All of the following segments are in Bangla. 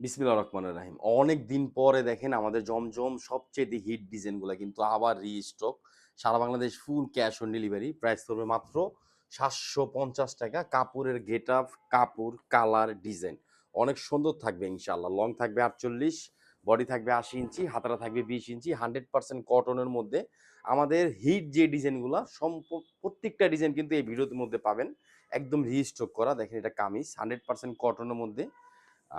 বিসমিল্লাহির রহমানির রহিম। অনেক দিন পরে দেখেন আমাদের জমজম সবচেয়ে হিট ডিজাইনগুলা কিন্তু আবার রিস্টক। সারা Bangladesh full cash on delivery. Price পড়বে মাত্র ৳৭৫০। কাপড়ের গেটআপ, কাপড়, কালার, ডিজাইন অনেক সুন্দর থাকবে ইনশাআল্লাহ। লং থাকবে ৪৮, বডি থাকবে ৮০ ইঞ্চি, হাতাটা থাকবে ২০ ইঞ্চি, 100% কটনের মধ্যে। আমাদের হিট যে ডিজাইনগুলা প্রত্যেকটা ডিজাইন কিন্তু এই ভিডিওর মধ্যে পাবেন। একদম রিস্টক করা। দেখেন এটা কামিজ 100% কটনের মধ্যে।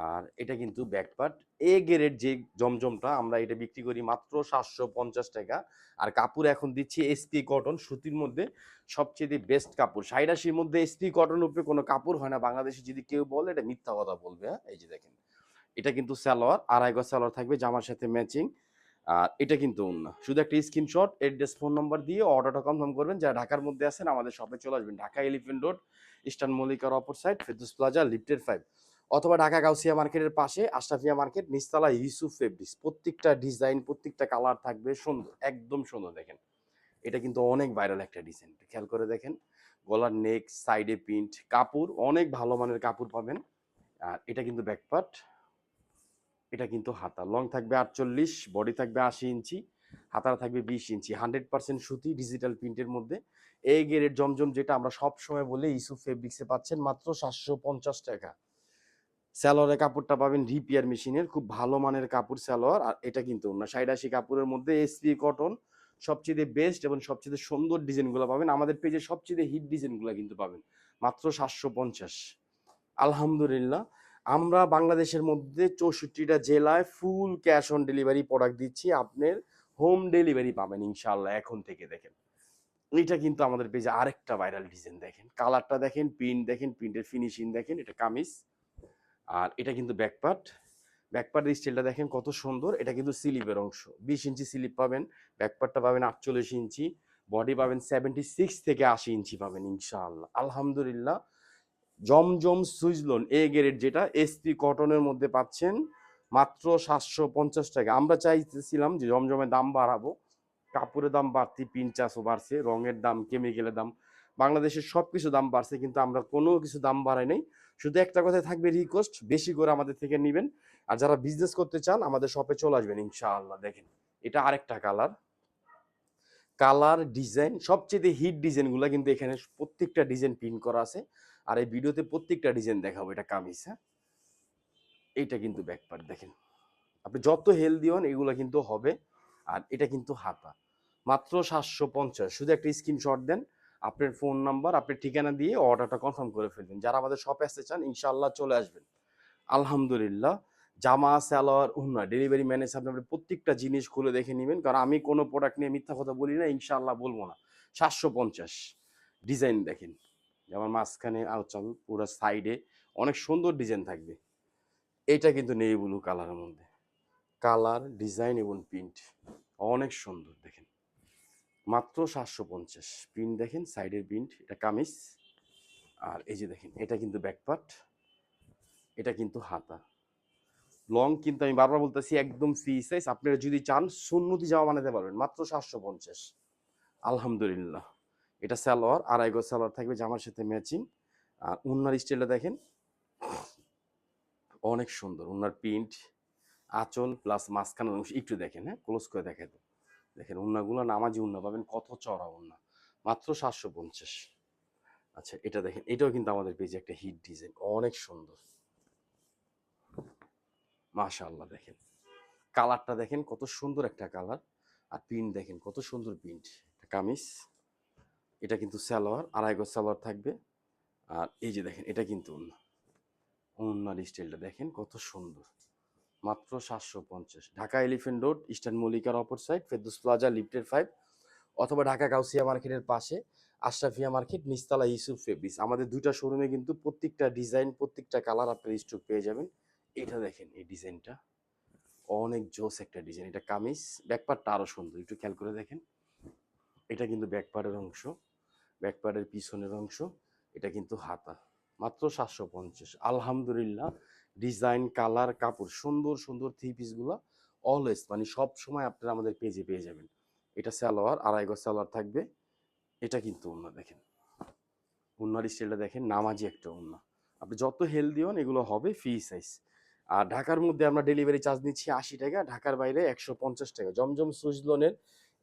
আর এটা কিন্তু ব্যাকপার্ট এ গ্রেড যে জমজমটা আমরা এটা বিক্রি করি মাত্র ৳৭৫০। আর কাপড় এখন দিচ্ছি এসপি কটন সুতির মধ্যে সবচেয়ে বেস্ট কাপড়। ৮৭ মধ্যে এসপি কটন উপরে কোনো কাপড় হয় না বাংলাদেশে, যদি কেউ বলে এটা মিথ্যা কথা বলবে। হ্যাঁ, এই যে দেখেন এটা কিন্তু সালোয়ার, আড়াই গজ সালোয়ার থাকবে জামার সাথে ম্যাচিং। আর এটা কিন্তু ওন্না। শুধু একটা স্ক্রিনশট, অ্যাড্রেস, ফোন নাম্বার দিয়ে অর্ডারটা কনফার্ম করবেন। যারা ঢাকার মধ্যে আছেন আমাদের শপে চলে আসবেন। ঢাকা এলিফ্যান্ট রোড, ইস্টার্ন মল্লিকার অপর সাইড, ফেরদৌস প্লাজা, লিফটের 5, অথবা ঢাকা গাউসিয়া মার্কেটের পাশে আশরাফিয়া মার্কেট, নিচতলা ইউসুফ ফেব্রিক্স। প্রত্যেকটা ডিজাইন, প্রত্যেকটা কালার থাকবে সুন্দর, একদম সুন্দর। দেখেন এটা কিন্তু অনেক ভাইরাল একটা ডিজাইন, খেয়াল করে দেখেন। গলার নেক, সাইডে প্রিন্ট, কাপড় অনেক ভালো মানের কাপড় পাবেন। আর এটা কিন্তু ব্যাকপার্ট, এটা কিন্তু হাতা। লং থাকবে ৪৮, বডি থাকবে ৮০ ইঞ্চি, হাতাটা থাকবে ২০ ইঞ্চি, 100% সুতি ডিজিটাল প্রিন্টের মধ্যে। এই গ্রেড জমজম যেটা আমরা সব সময় বলি ইউসুফ ফেব্রিক্সে পাচ্ছেন মাত্র ৳৭৫০। সালোয়ারের কাপড়টা পাবেন রিপিয়ার মেশিনের, খুব ভালো মানের কাপড় সালোয়ার। আর এটা কিন্তু না ৮৭ কাপড়ের মধ্যে এসপি কটন সবচেয়ে বেস্ট এবং সবচেয়ে সুন্দর ডিজাইনগুলো পাবেন। আমাদের পেজে সবচেয়ে হিট ডিজাইনগুলো কিন্তু পাবেন মাত্র ৭৫০। আলহামদুলিল্লাহ, আমরা বাংলাদেশের মধ্যে ৬৪টা জেলায় ফুল ক্যাশ অন ডেলিভারি প্রোডাক্ট দিচ্ছি। আপনার হোম ডেলিভারি পাবেন ইনশাআল্লাহ এখন থেকে। দেখেন এইটা কিন্তু আমাদের পেজে আরেকটা ভাইরাল ডিজাইন। দেখেন কালারটা দেখেন, প্রিন্ট দেখেন, প্রিন্টের ফিনিশিং দেখেন। এটা কামিজ আর এটা কিন্তু ব্যাকপার্ট। ব্যাকপার্টের স্টাইলটা দেখেন কত সুন্দর। এটা কিন্তু স্লিপের অংশ, ২০ ইঞ্চি স্লিপ পাবেন। ব্যাকপার্টটা পাবেন ৪৮ ইঞ্চি, বডি পাবেন 76 থেকে ৮০ ইঞ্চি পাবেন ইনশাআল্লাহ। আলহামদুলিল্লাহ, জমজম সুইজলন এ গ্রেড যেটা এসপি কটনের মধ্যে পাচ্ছেন মাত্র ৳৭৫০। আমরা চাইতেছিলাম যে জমজমের দাম বাড়াবো, কাপড়ের দাম বাড়তি, পিনচাসও বাড়ছে, রঙের দাম, কেমিক্যালের দাম, বাংলাদেশের সবকিছু দাম বাড়ছে, কিন্তু আমরা কোনো কিছু দাম বাড়াই নাই। শুধু একটা কথাই থাকবে রিকোয়েস্ট, বেশি করে আমাদের থেকে নিবেন। আর যারা বিজনেস করতে চান আমাদের শপে চলে আসবেন ইনশাআল্লাহ। দেখেন এটা আরেকটা কালার, কালার ডিজাইন সবচেয়ে হিট ডিজাইনগুলো কিন্তু এখানে প্রত্যেকটা ডিজাইন প্রিন্ট করা আছে। আর এই ভিডিওতে প্রত্যেকটা ডিজাইন দেখাবো। এটা কামিজ, হ্যাঁ, এইটা কিন্তু ব্যাকপার্ট। দেখেন আপনি যত হেলদি হন এগুলো কিন্তু হবে। আর এটা কিন্তু হাতা, মাত্র ৭৫০। শুধু একটা স্ক্রিনশট দেন, আপনার ফোন নাম্বার, আপনার ঠিকানা দিয়ে অর্ডারটা কনফার্ম করে ফেলবেন। যারা আমাদের শপে আসতে চান ইনশাআল্লাহ চলে আসবেন। আলহামদুলিল্লাহ, জামা, সালোয়ার, ওড়না ডেলিভারি ম্যান এসে আপনি প্রত্যেকটা জিনিস খুলে দেখে নিবেন। কারণ আমি কোনো প্রোডাক্ট নিয়ে মিথ্যা কথা বলি না, ইনশাআল্লাহ বলবো না। ৭৫০ ডিজাইন দেখেন, যেমন মাঝখানে আঁচল, পুরো সাইডে অনেক সুন্দর ডিজাইন থাকবে। এটা কিন্তু নেভি ব্লু কালারের মধ্যে, কালার, ডিজাইন এবং প্রিন্ট অনেক সুন্দর। দেখেন মাত্র ৭৫০। প্রিন্ট দেখেন, সাইডের প্রিন্ট। এটা কামিজ আর এই যে দেখেন এটা কিন্তু ব্যাকপার্ট, এটা কিন্তু হাতা। লং কিন্তু আমি বারবার বলতেছি একদম ফ্রি সাইজ। আপনারা যদি চান সুন্নতি জামা বানাতে পারবেন মাত্র ৭৫০। আলহামদুলিল্লাহ, এটা সালোয়ার, আড়াই গজ সালোয়ার থাকবে জামার সাথে ম্যাচিং। আর ওড়নার স্টাইলটা দেখেন অনেক সুন্দর। ওড়নার প্রিন্ট, আঁচল প্লাস মাঝখানের অংশ একটু দেখেন, হ্যাঁ ক্লোজ করে দেখাই তো। দেখেন ওড়নাগুলো নামাজি ওড়না পাবেন, কত চড়া ওড়না, মাত্র ৭৫০। আচ্ছা এটা দেখেন, এটাও কিন্তু আমাদের পেজে একটা হিট ডিজাইন, অনেক সুন্দর। মাশাআল্লাহ, দেখেন কালারটা দেখেন কত সুন্দর একটা কালার। আর প্রিন্ট দেখেন কত সুন্দর প্রিন্ট। কামিজ, এটা কিন্তু সালোয়ার, আড়াই গজ সালোয়ার থাকবে। আর এই যে দেখেন এটা কিন্তু ওড়না, ওড়নার স্টাইলটা দেখেন কত সুন্দর। মাত্র ৭৫০। ঢাকা এলিফ্যান্ট রোড, ইস্টার্ন মল্লিকার অপর সাইড, ফেরদৌস প্লাজা, লিফটের 5, অথবা ঢাকা গাউসিয়া মার্কেটের পাশে আশরাফিয়া মার্কেট, নিচতলা ইউসুফ ফেব্রিক্স। আমাদের দুইটা শোরুমে কিন্তু প্রত্যেকটা ডিজাইন, প্রত্যেকটা কালার আপনার স্টক পেয়ে যাবেন। এটা দেখেন এই ডিজাইনটা অনেক জোস একটা ডিজাইন। এটা কামিজ, ব্যাকপার্টটা আরো সুন্দর, একটু খেয়াল করে দেখেন। এটা কিন্তু ব্যাকপার্টের অংশ, ব্যাকপার্টের পিছনের অংশ। এটা কিন্তু হাতা, মাত্র ৭৫০। আলহামদুলিল্লাহ, ডিজাইন, কালার, কাপড় সুন্দর সুন্দর থ্রি পিসগুলো অলওয়েজ মানে সব সময় আপনারা আমাদের পেজে পেয়ে যাবেন। এটা সালোয়ার, আড়াই গজ সালোয়ার থাকবে। এটা কিন্তু ওড়না দেখেন, ওড়নার স্টাইলটা দেখেন, নামাজি একটা ওড়না। আপনি যত হেলদি হন এগুলো হবে ফ্রি সাইজ। আর ঢাকার মধ্যে আমরা ডেলিভারি চার্জ নিচ্ছি 80 টাকা, ঢাকার বাইরে 150 টাকা। জমজম সুইজলনের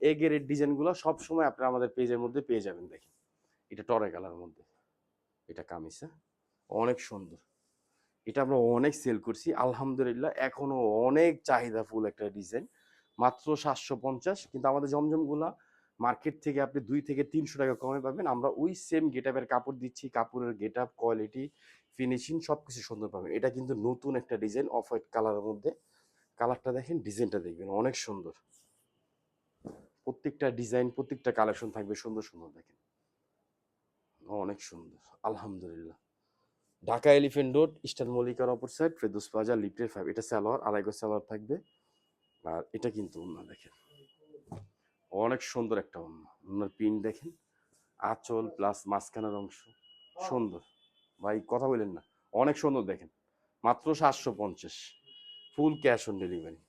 এ গ্রেড ডিজাইনগুলো সবসময় আপনারা আমাদের পেজের মধ্যে পেয়ে যাবেন। দেখেন এটা টরে কালার মধ্যে, এটা কামিজ, হ্যাঁ অনেক সুন্দর। এটা আমরা অনেক সেল করছি আলহামদুলিল্লাহ, এখনো অনেক চাহিদা ফুল একটা ডিজাইন, মাত্র 750। কিন্তু আমাদের জমজমগুলা মার্কেট থেকে আপনি 200 থেকে 300 টাকা কমে পাবেন। আমরা ওই সেম গেট আপের কাপড় দিচ্ছি, কাপড়ের গেট আপ, কোয়ালিটি, ফিনিশিং সবকিছু সুন্দর পাবেন। এটা কিন্তু নতুন একটা ডিজাইন অফ হোয়াইট কালারের মধ্যে, কালারটা দেখেন, ডিজাইনটা দেখবেন অনেক সুন্দর। প্রত্যেকটা ডিজাইন, প্রত্যেকটা কালেকশন থাকবে সুন্দর সুন্দর, দেখেন অনেক সুন্দর আলহামদুলিল্লাহ। ঢাকা এলিফেন্ট রোড, ইস্টার্ন মল্লিকার অপর সাইড, ফেরদৌস প্লাজা, লিফটের 5। এটা সালোয়ার, আড়াই গজ সালোয়ার থাকবে। আর এটা কিন্তু ওন্না দেখেন, অনেক সুন্দর একটা ওন্না। ওন্নার প্রিন্ট দেখেন, আঁচল প্লাস মাঝখানের অংশ সুন্দর। ভাই কথা বলেন না, অনেক সুন্দর দেখেন, মাত্র 750, ফুল ক্যাশ অন ডেলিভারি।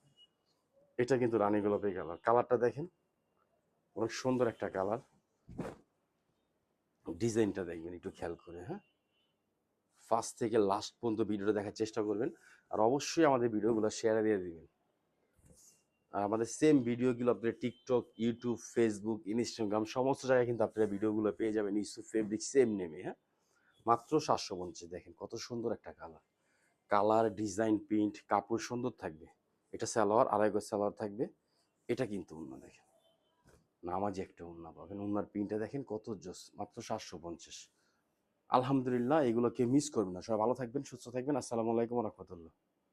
এটা কিন্তু রানী গোলাপি কালার, কালারটা দেখেন অনেক সুন্দর একটা কালার। ডিজাইনটা দেখবেন একটু খেয়াল করে, হ্যাঁ ফার্স্ট থেকে লাস্ট পর্যন্ত ভিডিওটা দেখার চেষ্টা করবেন। আর অবশ্যই আমাদের ভিডিওগুলো শেয়ার দিয়ে দিবেন। আর আমাদের সেম ভিডিওগুলো আপনার টিকটক, ইউটিউব, ফেসবুক, ইনস্টাগ্রাম সমস্ত জায়গায় কিন্তু আপনারা ভিডিওগুলো পেয়ে যাবেন ইউসুফ ফেব্রিক সেম নেমে, হ্যাঁ মাত্র 750। দেখেন কত সুন্দর একটা কালার, কালার, ডিজাইন, প্রিন্ট, কাপড় সুন্দর থাকবে। এটা সালোয়ার, আড়াই গজ সালোয়ার থাকবে। এটা কিন্তু ওন্না দেখেন, নামাজি একটা ওন্না পাবেন। ওন্নার প্রিন্টটা দেখেন কত জোস, মাত্র 750। আলহামদুলিল্লাহ, এগুলো কেউ মিস করবেন না। সবাই ভালো থাকবেন, সুস্থ থাকবেন। আসসালামু আলাইকুম ওয়া রাহমাতুল্লাহ।